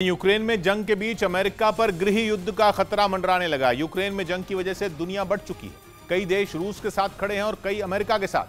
Ukraine में जंग के बीच अमेरिका पर गृह युद्ध का खतरा मंडराने लगा। यूक्रेन में जंग की वजह से दुनिया बढ़ चुकी है। कई देश रूस के साथ खड़े हैं और कई अमेरिका के साथ।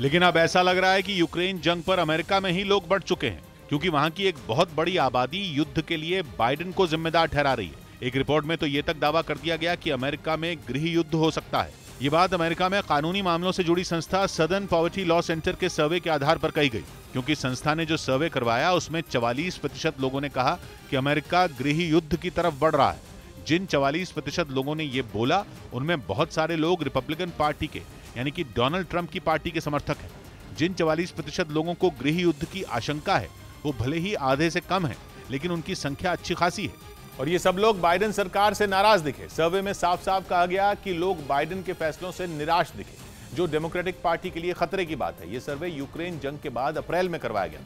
लेकिन अब ऐसा लग रहा है कि यूक्रेन जंग पर अमेरिका में ही लोग बढ़ चुके हैं, क्योंकि वहां की एक बहुत बड़ी आबादी युद्ध के लिए बाइडेन को जिम्मेदार ठहरा रही है। एक रिपोर्ट में तो यह तक दावा कर दिया गया कि अमेरिका में गृह युद्ध हो सकता है। ये बात अमेरिका में कानूनी मामलों से जुड़ी संस्था सदर्न पॉवर्टी लॉ सेंटर के सर्वे के आधार पर कही गई, क्योंकि संस्था ने जो सर्वे करवाया उसमें 44% लोगों ने कहा कि अमेरिका गृह युद्ध की तरफ बढ़ रहा है। जिन 44% लोगों ने ये बोला, उनमें बहुत सारे लोग रिपब्लिकन पार्टी के, यानी कि डोनाल्ड ट्रंप की पार्टी के समर्थक हैं। जिन 44% लोगों को गृह युद्ध की आशंका है, वो भले ही आधे से कम है, लेकिन उनकी संख्या अच्छी खासी है। और ये सब लोग बाइडेन सरकार से नाराज दिखे। सर्वे में साफ साफ कहा गया कि लोग बाइडेन के फैसलों से निराश दिखे, जो डेमोक्रेटिक पार्टी के लिए खतरे की बात है। यह सर्वे यूक्रेन जंग के बाद अप्रैल में करवाया गया,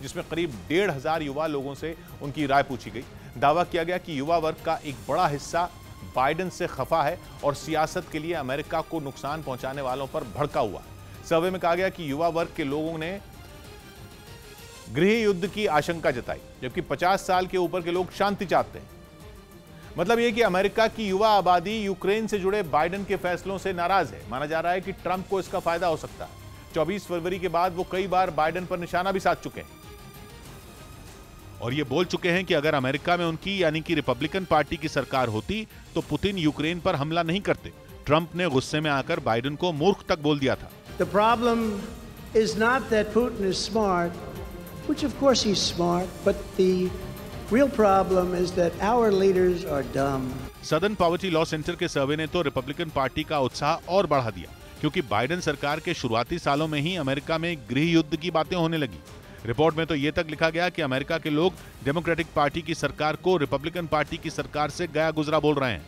जिसमें करीब 1,500 युवा लोगों से उनकी राय पूछी गई। दावा किया गया कि युवा वर्ग का एक बड़ा हिस्सा बाइडेन से खफा है और सियासत के लिए अमेरिका को नुकसान पहुंचाने वालों पर भड़का हुआ है। सर्वे में कहा गया कि युवा वर्ग के लोगों ने गृह युद्ध की आशंका जताई, जबकि 50 साल के ऊपर के लोग शांति चाहते हैं। मतलब यह कि अमेरिका की युवा आबादी यूक्रेन से जुड़े बाइडेन के फैसलों से नाराज है। माना जा रहा है कि ट्रंप को इसका फायदा हो सकता है। 24 फरवरी के बाद वो कई बार बाइडेन पर निशाना भी साध चुके हैं और ये बोल चुके हैं कि अगर अमेरिका में उनकी, यानी कि रिपब्लिकन पार्टी की सरकार होती तो पुतिन यूक्रेन पर हमला नहीं करते। ट्रंप ने गुस्से में आकर बाइडेन को मूर्ख तक बोल दिया था। The problem is not that Putin is smart, which of course he's smart, but the real problem is that our leaders are dumb. Southern poverty law centre के सर्वे ने तो रिपब्लिकन पार्टी का उत्साह और बढ़ा दिया, क्योंकि बाइडेन सरकार के शुरुआती सालों में ही अमेरिका में गृह युद्ध की बातें होने लगी। रिपोर्ट में तो यह तक लिखा गया कि अमेरिका के लोग डेमोक्रेटिक पार्टी की सरकार को रिपब्लिकन पार्टी की सरकार से गया गुजरा बोल रहे हैं।